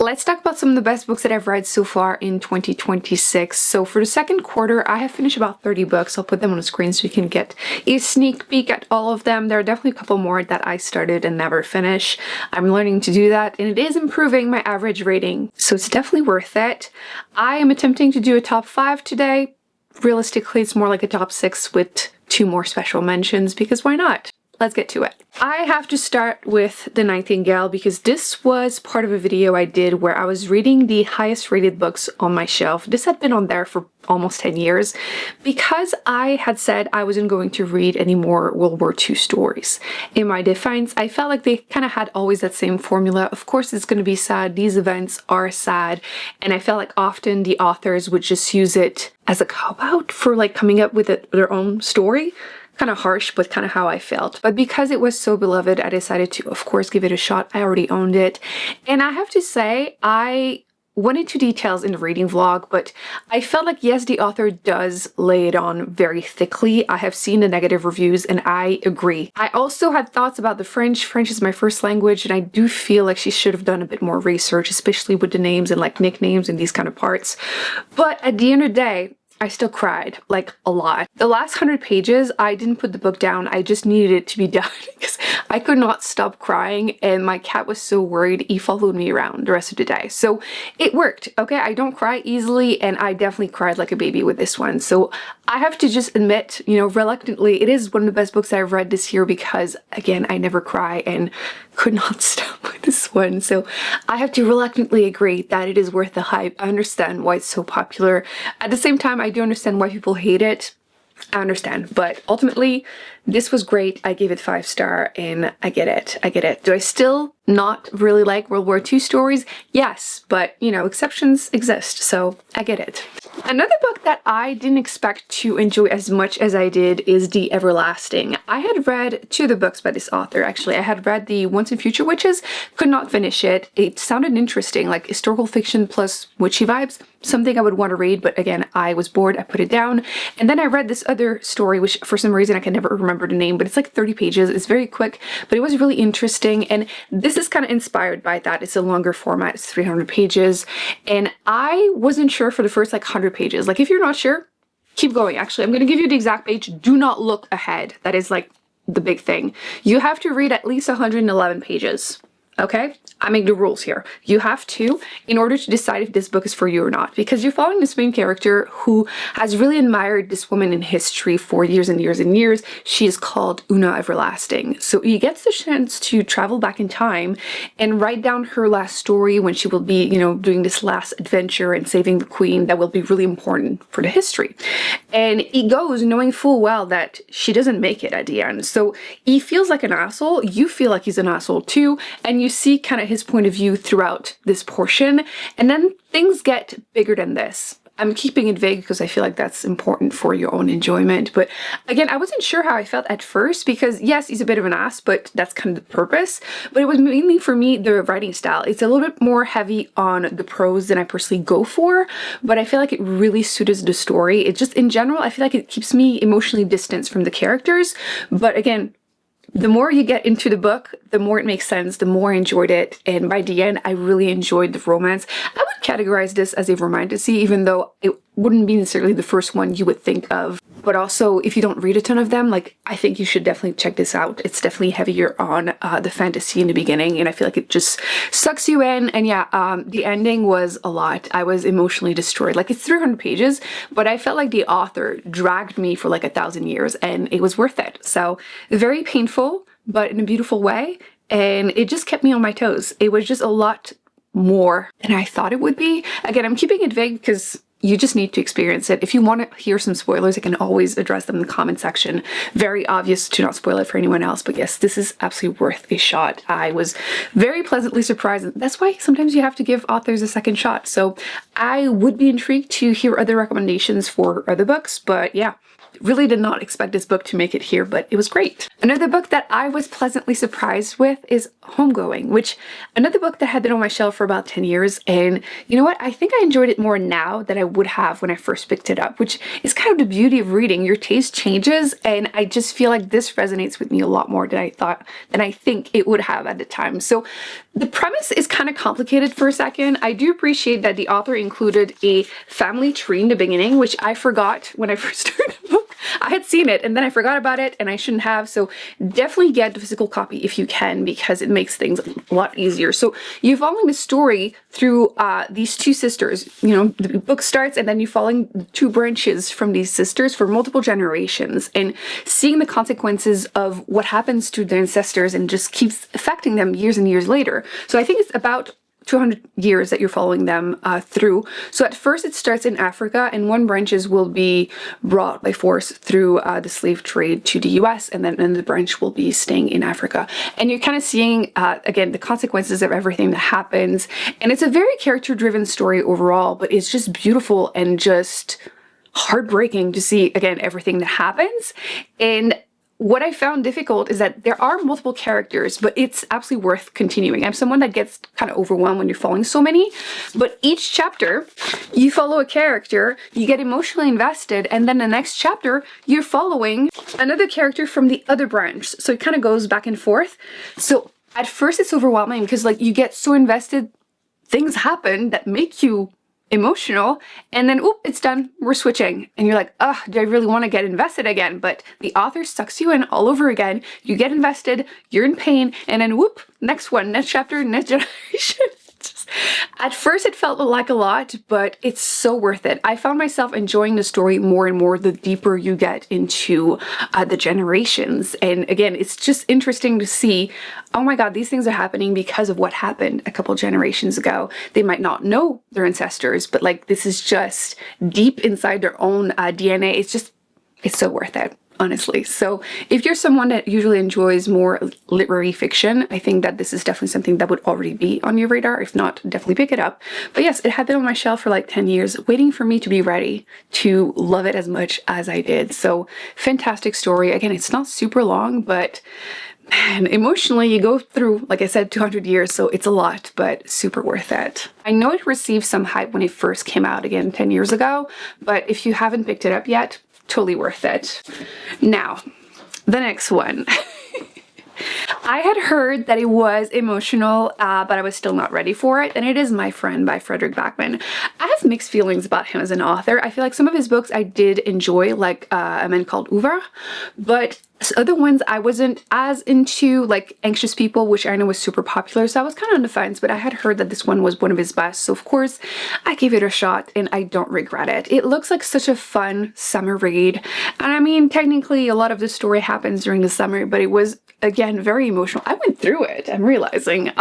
Let's talk about some of the best books that I've read so far in 2026. So for the second quarter, I have finished about 30 books. I'll put them on the screen so you can get a sneak peek at all of them. There are definitely a couple more that I started and never finish. I'm learning to do that, and it is improving my average rating, so it's definitely worth it. I am attempting to do a top 5 today. Realistically, it's more like a top 6 with 2 more special mentions, because why not? Let's get to it. I have to start with The Nightingale because this was part of a video I did where I was reading the highest rated books on my shelf. This had been on there for almost 10 years because I had said I wasn't going to read any more World War II stories. In my defense, I felt like they kind of had always that same formula. Of course, it's going to be sad. These events are sad. And I felt like often the authors would just use it as a cop-out for like coming up with their own story. Kind of harsh, but kind of how I felt. But because it was so beloved, I decided to, of course, give it a shot. I already owned it. And I have to say, I went into details in the reading vlog, but I felt like, yes, the author does lay it on very thickly. I have seen the negative reviews and I agree. I also had thoughts about the French. French is my first language, and I do feel like she should have done a bit more research, especially with the names and like nicknames and these kind of parts. But at the end of the day, I still cried, like a lot. The last 100 pages, I didn't put the book down. I just needed it to be done because I could not stop crying, and my cat was so worried. He followed me around the rest of the day. So it worked, okay? I don't cry easily, and I definitely cried like a baby with this one. So I have to just admit, you know, reluctantly, it is one of the best books I've read this year because, again, I never cry and could not stop with this one. So I have to reluctantly agree that it is worth the hype. I understand why it's so popular. At the same time, I do understand why people hate it. I understand, but ultimately this was great. I gave it 5-star and I get it. I get it. Do I still not really like World War II stories? Yes, but you know, exceptions exist, so I get it. Another book that I didn't expect to enjoy as much as I did is The Everlasting. I had read 2 of the books by this author, actually. I had read the Once and Future Witches, could not finish it. It sounded interesting, like historical fiction plus witchy vibes, something I would want to read, but again, I was bored, I put it down. And then I read this other story, which for some reason I can never remember the name, but it's like 30 pages. It's very quick, but it was really interesting. And this is kind of inspired by that. It's a longer format, it's 300 pages. And I wasn't sure for the first like 100 pages. Like if you're not sure, keep going. Actually, I'm going to give you the exact page. Do not look ahead. That is like the big thing. You have to read at least 111 pages. Okay? I make the rules here. You have to, in order to decide if this book is for you or not, because you're following this main character who has really admired this woman in history for years and years and years. She is called Una Everlasting. So he gets the chance to travel back in time and write down her last story when she will be, you know, doing this last adventure and saving the queen that will be really important for the history. And he goes knowing full well that she doesn't make it at the end. So he feels like an asshole. You feel like he's an asshole too. And you see kind of his point of view throughout this portion, and then things get bigger than this. I'm keeping it vague because I feel like that's important for your own enjoyment, but again, I wasn't sure how I felt at first because yes, he's a bit of an ass, but that's kind of the purpose. But it was mainly for me the writing style. It's a little bit more heavy on the prose than I personally go for, but I feel like it really suits the story. It just, in general, I feel like it keeps me emotionally distanced from the characters, but again, the more you get into the book, the more it makes sense, the more I enjoyed it, and by the end, I really enjoyed the romance. I would categorize this as a romantasy, even though it wouldn't be necessarily the first one you would think of. But also, if you don't read a ton of them, like, I think you should definitely check this out. It's definitely heavier on the fantasy in the beginning, and I feel like it just sucks you in. And yeah, the ending was a lot. I was emotionally destroyed. Like, it's 300 pages, but I felt like the author dragged me for like 1,000 years, and it was worth it. So, very painful, but in a beautiful way, and it just kept me on my toes. It was just a lot more than I thought it would be. Again, I'm keeping it vague because you just need to experience it. If you want to hear some spoilers, I can always address them in the comment section. Very obvious to not spoil it for anyone else, but yes, this is absolutely worth a shot. I was very pleasantly surprised. That's why sometimes you have to give authors a second shot. So I would be intrigued to hear other recommendations for other books, but yeah. Really did not expect this book to make it here, but it was great. Another book that I was pleasantly surprised with is Homegoing, which another book that had been on my shelf for about 10 years. And you know what? I think I enjoyed it more now than I would have when I first picked it up, which is kind of the beauty of reading. Your taste changes, and I just feel like this resonates with me a lot more than I think it would have at the time. So the premise is kind of complicated for a second. I do appreciate that the author included a family tree in the beginning, which I forgot when I first started the book. I had seen it and then I forgot about it, and I shouldn't have. So definitely get the physical copy if you can, because it makes things a lot easier. So you're following the story through these two sisters. You know, the book starts and then you're following two branches from these sisters for multiple generations and seeing the consequences of what happens to their ancestors and just keeps affecting them years and years later. So I think it's about 200 years that you're following them through. So at first it starts in Africa, and one branches will be brought by force through the slave trade to the US, and then the branch will be staying in Africa. And you're kind of seeing, again, the consequences of everything that happens. And it's a very character-driven story overall, but it's just beautiful and just heartbreaking to see, again, everything that happens. And what I found difficult is that there are multiple characters, but it's absolutely worth continuing. I'm someone that gets kind of overwhelmed when you're following so many, but each chapter you follow a character, you get emotionally invested, and then the next chapter you're following another character from the other branch. So it kind of goes back and forth. So at first it's overwhelming because like you get so invested, things happen that make you emotional, and then oop, it's done, we're switching, and you're like, ugh, do I really want to get invested again? But the author sucks you in all over again. You get invested, you're in pain, and then whoop, next one, next chapter, next generation. At first it felt like a lot, but it's so worth it. I found myself enjoying the story more and more the deeper you get into the generations. And again, it's just interesting to see, oh my God, these things are happening because of what happened a couple generations ago. They might not know their ancestors, but like this is just deep inside their own DNA. It's so worth it, honestly. So if you're someone that usually enjoys more literary fiction, I think that this is definitely something that would already be on your radar. If not, definitely pick it up. But yes, it had been on my shelf for like 10 years, waiting for me to be ready to love it as much as I did. So fantastic story. Again, it's not super long, but man, emotionally you go through, like I said, 200 years, so it's a lot, but super worth it. I know it received some hype when it first came out, again, 10 years ago, but if you haven't picked it up yet, totally worth it. Now, the next one. I had heard that it was emotional, but I was still not ready for it, and it is My Friend by Frederick Backman. I have mixed feelings about him as an author. I feel like some of his books I did enjoy, like A Man Called Ove, but other ones I wasn't as into, like Anxious People, which I know was super popular, so I was kind of on the fence, but I had heard that this one was one of his best, so of course I gave it a shot, and I don't regret it. It looks like such a fun summer read, and I mean, technically a lot of the story happens during the summer, but it was, again, very emotional. I went through it, I'm realizing,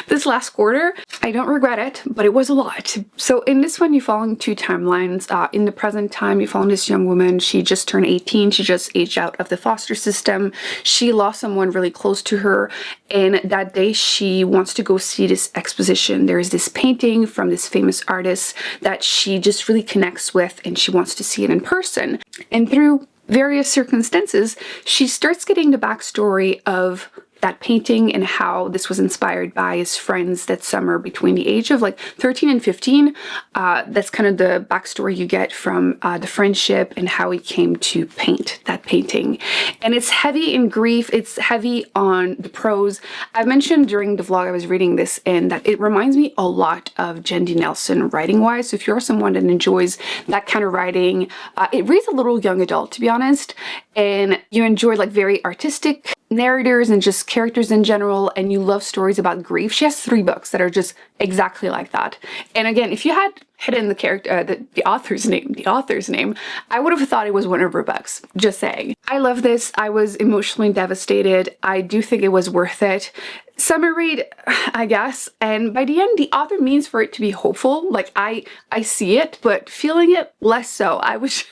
this last quarter. I don't regret it, but it was a lot. So in this one, you're following two timelines. In the present time, you're following this young woman. She just turned 18. She just aged out of the foster system. She lost someone really close to her, and that day she wants to go see this exposition. There is this painting from this famous artist that she just really connects with, and she wants to see it in person. And through various circumstances, she starts getting the backstory of that painting and how this was inspired by his friends that summer between the age of like 13 and 15. That's kind of the backstory you get from the friendship and how he came to paint that painting. And it's heavy in grief. It's heavy on the prose. I mentioned during the vlog I was reading this and that it reminds me a lot of Jen D. Nelson writing wise. So if you're someone that enjoys that kind of writing, it reads a little young adult, to be honest, and you enjoy like very artistic narrators and just characters in general, and you love stories about grief. She has 3 books that are just exactly like that. And again, if you had hidden the character, the author's name, I would have thought it was one of her books. Just saying. I love this. I was emotionally devastated. I do think it was worth it. Summer read, I guess, and by the end, the author means for it to be hopeful. Like I see it, but feeling it less so. I was.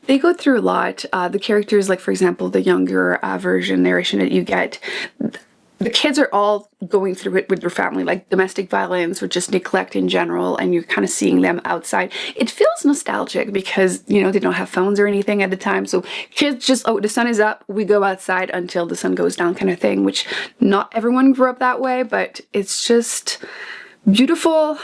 They go through a lot. The characters, like for example, the younger version narration that you get, the kids are all going through it with their family, like domestic violence or just neglect in general, and you're kind of seeing them outside. It feels nostalgic because, you know, they don't have phones or anything at the time, so kids just, oh, the sun is up, we go outside until the sun goes down kind of thing, which not everyone grew up that way, but it's just beautiful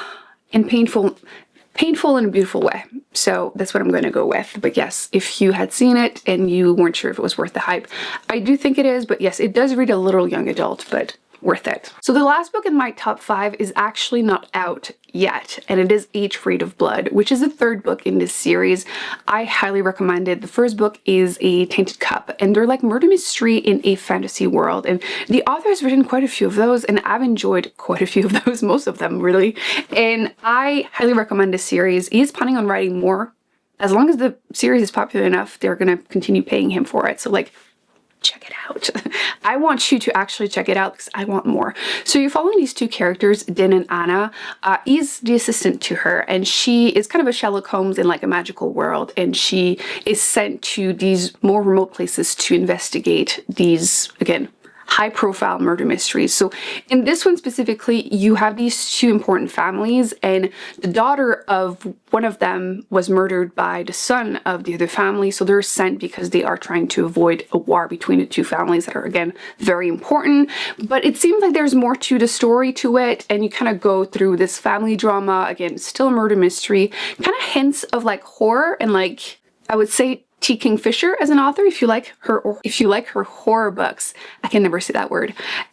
and painful in a beautiful way. So that's what I'm going to go with. But yes, if you had seen it and you weren't sure if it was worth the hype, I do think it is. But yes, it does read a little young adult, but worth it. So the last book in my top 5 is actually not out yet, and it is Age-Free of Blood, which is the 3rd book in this series. I highly recommend it. The first book is A Tainted Cup, and they're like murder mystery in a fantasy world, and the author has written quite a few of those, and I've enjoyed quite a few of those, most of them really, and I highly recommend this series. He is planning on writing more. As long as the series is popular enough, they're gonna continue paying him for it, so like, check it out. I want you to actually check it out because I want more. So you're following these two characters, Din and Anna. He's the assistant to her, and she is kind of a Sherlock Holmes in like a magical world, and she is sent to these more remote places to investigate these, again, high-profile murder mysteries. So in this one specifically, you have these two important families, and the daughter of one of them was murdered by the son of the other family, so they're sent because they are trying to avoid a war between the two families that are, again, very important. But it seems like there's more to the story to it, and you kind of go through this family drama, again, still a murder mystery, kind of hints of like horror and like, I would say, T. Kingfisher as an author, if you like her horror books. I can never say that word.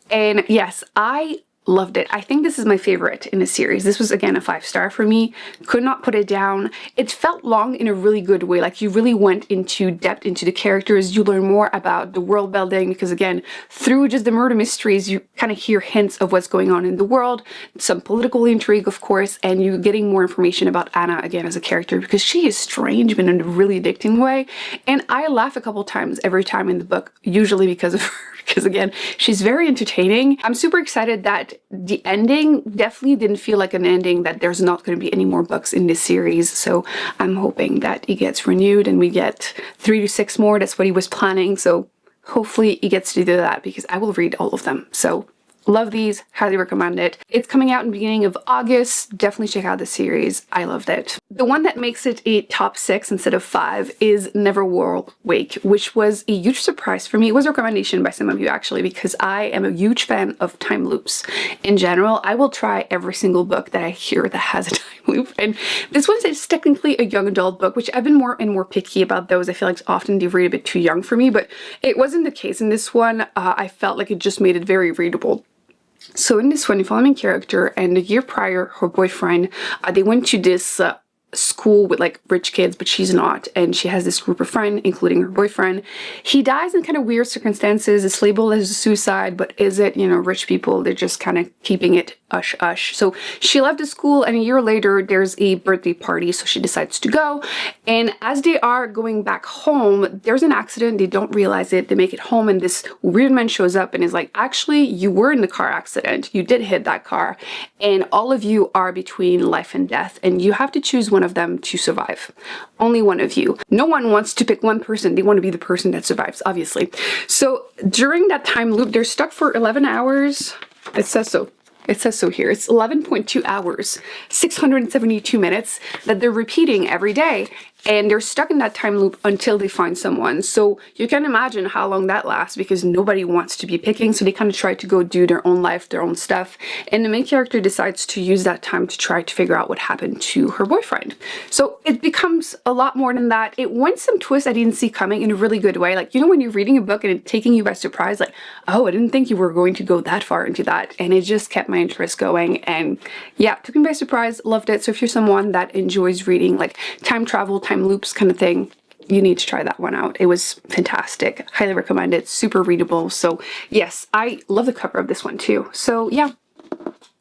And yes, I loved it. I think this is my favorite in the series. This was, again, a 5-star for me. Could not put it down. It felt long in a really good way. Like, you really went into depth into the characters. You learn more about the world building because, again, through just the murder mysteries, you kind of hear hints of what's going on in the world, some political intrigue, of course, and you're getting more information about Anna, again, as a character, because she is strange, but in a really addicting way. And I laugh a couple times every time in the book, usually because of her, because, again, she's very entertaining. I'm super excited that the ending definitely didn't feel like an ending, that there's not going to be any more books in this series. So I'm hoping that he gets renewed and we get 3 to 6 more. That's what he was planning. So hopefully he gets to do that because I will read all of them. So love these, highly recommend it. It's coming out in the beginning of August. Definitely check out the series. I loved it. The one that makes it a top 6 instead of 5 is Neverworld Wake, which was a huge surprise for me. It was a recommendation by some of you actually, because I am a huge fan of time loops. In general, I will try every single book that I hear that has a time loop. And this one is technically a young adult book, which I've been more and more picky about those. I feel like often they read a bit too young for me, but it wasn't the case. In this one, I felt like it just made it very readable. So in this one, you follow the main character, and the year prior, her boyfriend, they went to this school with like rich kids, but she's not, and she has this group of friends, including her boyfriend. He dies in kind of weird circumstances. It's labeled as a suicide, but is it? You know, rich people, they're just kind of keeping it hush hush. So she left the school, and a year later there's a birthday party, so she decides to go. And as they are going back home, there's an accident. They don't realize it. They make it home, and this weird man shows up and is like, actually, you were in the car accident. You did hit that car, and all of you are between life and death, and you have to choose one of them to survive. Only one of you. No one wants to pick one person. They want to be the person that survives, obviously. So during that time loop, they're stuck for 11 hours. It says so. It says so here. It's 11.2 hours, 672 minutes that they're repeating every day. And they're stuck in that time loop until they find someone. So you can imagine how long that lasts, because nobody wants to be picking. So they kind of try to go do their own life, their own stuff. And the main character decides to use that time to try to figure out what happened to her boyfriend. So it becomes a lot more than that. It went some twists I didn't see coming in a really good way. Like, you know, when you're reading a book and it's taking you by surprise, like, oh, I didn't think you were going to go that far into that. And it just kept my interest going. And yeah, took me by surprise. Loved it. So if you're someone that enjoys reading like time travel, time loops kind of thing, you need to try that one out. It was fantastic. Highly recommend it. Super readable. So yes, I love the cover of this one too. So yeah,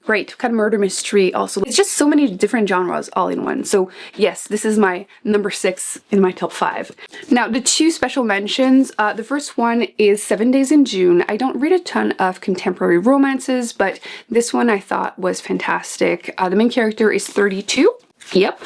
great. Kind of murder mystery also. It's just so many different genres all in one. So yes, this is my number 6 in my top 5. Now the 2 special mentions, the first one is 7 Days in June. I don't read a ton of contemporary romances, but this one I thought was fantastic. The main character is 32. Yep.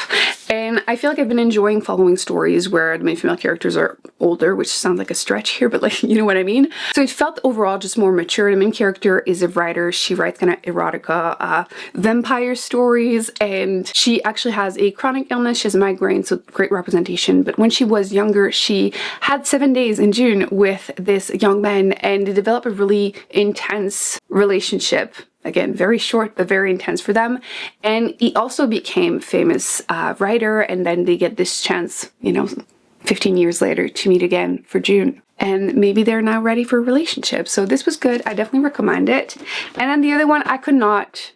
And I feel like I've been enjoying following stories where the main female characters are older, which sounds like a stretch here, but like, you know what I mean? So it felt overall just more mature. The main character is a writer. She writes kind of erotica, vampire stories, and she actually has a chronic illness. She has a migraine, so great representation. But when she was younger, she had 7 days in June with this young man, and they developed a really intense relationship. again, very short, but very intense for them. And he also became famous writer, and then they get this chance, you know, 15 years later to meet again for June. And maybe they're now ready for a relationship. So this was good. I definitely recommend it. And then the other one, I could not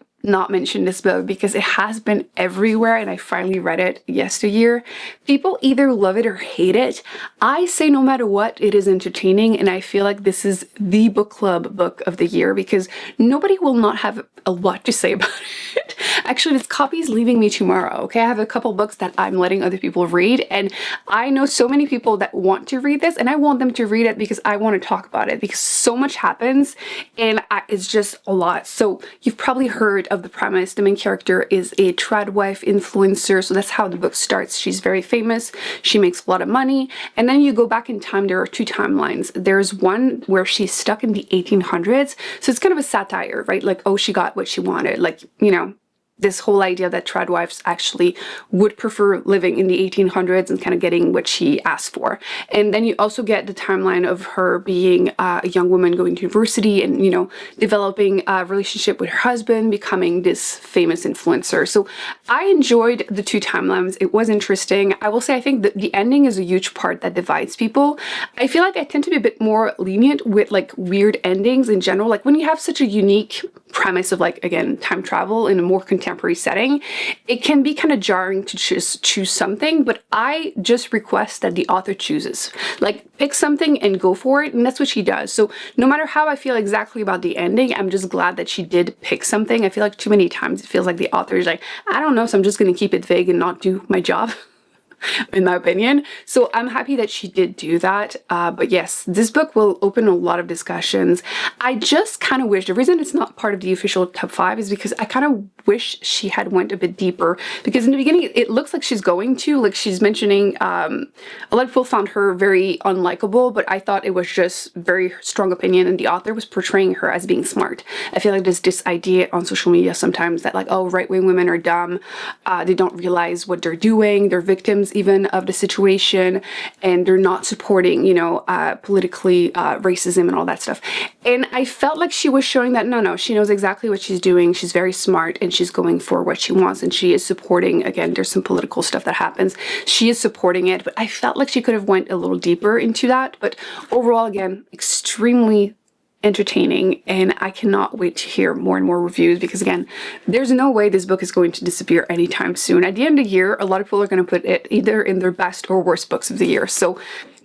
mention this book because it has been everywhere, and I finally read it yesteryear. People either love it or hate it. I say no matter what, it is entertaining, and I feel like this is the book club book of the year because nobody will not have a lot to say about it. Actually, this copy is leaving me tomorrow, okay? I have a couple books that I'm letting other people read, and I know so many people that want to read this, and I want them to read it because I want to talk about it because so much happens, and it's just a lot. So you've probably heard of the premise. The main character is a trad wife influencer, so that's how the book starts. She's very famous, she makes a lot of money, and then you go back in time. There are two timelines. There's one where she's stuck in the 1800s, so it's kind of a satire, right? Like, oh, she got what she wanted, like, you know, this whole idea that trad wives actually would prefer living in the 1800s and kind of getting what she asked for. And then you also get the timeline of her being a young woman going to university and, you know, developing a relationship with her husband, becoming this famous influencer. So I enjoyed the two timelines. It was interesting. I will say I think that the ending is a huge part that divides people. I feel like I tend to be a bit more lenient with like weird endings in general. Like when you have such a unique premise of like, again, time travel in a more contemporary setting, it can be kind of jarring to choose something, but I just request that the author chooses. Like pick something and go for it, and that's what she does. So no matter how I feel exactly about the ending, I'm just glad that she did pick something. I feel like too many times it feels like the author is like, I don't know, so I'm just going to keep it vague and not do my job. In my opinion. So I'm happy that she did do that. But yes, this book will open a lot of discussions. I just kind of wish, the reason it's not part of the official top 5 is because I kind of wish she had went a bit deeper, because in the beginning it looks like she's going to, like she's mentioning, a lot of people found her very unlikable, but I thought it was just very strong opinion and the author was portraying her as being smart. I feel like there's this idea on social media sometimes that like, oh, right-wing women are dumb, they don't realize what they're doing, they're victims even of the situation, and they're not supporting, you know, politically racism and all that stuff. And I felt like she was showing that no, she knows exactly what she's doing, she's very smart, and she's going for what she wants, and she is supporting, again, there's some political stuff that happens, she is supporting it, but I felt like she could have went a little deeper into that. But overall, again, extremely entertaining, and I cannot wait to hear more and more reviews because, again, there's no way this book is going to disappear anytime soon. At the end of the year, a lot of people are going to put it either in their best or worst books of the year, so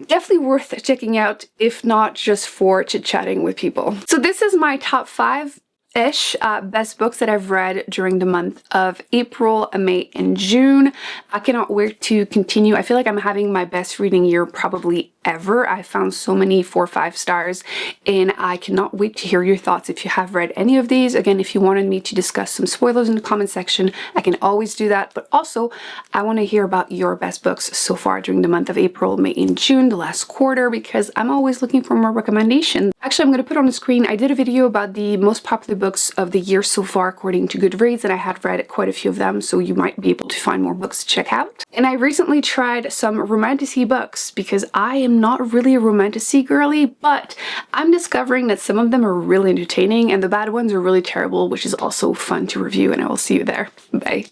definitely worth checking out, if not just for chit-chatting with people. So this is my top 5-ish best books that I've read during the month of April, May, and June. I cannot wait to continue. I feel like I'm having my best reading year probably ever. I found so many 4 or 5 stars, and I cannot wait to hear your thoughts if you have read any of these. Again, if you wanted me to discuss some spoilers in the comment section, I can always do that, but also I want to hear about your best books so far during the month of April, May, and June, the last quarter, because I'm always looking for more recommendations. Actually, I'm going to put on the screen, I did a video about the most popular books of the year so far according to Goodreads, and I had read quite a few of them, so you might be able to find more books to check out. And I recently tried some romantasy books because I am not really a romantasy girly, but I'm discovering that some of them are really entertaining and the bad ones are really terrible, which is also fun to review, and I will see you there. Bye.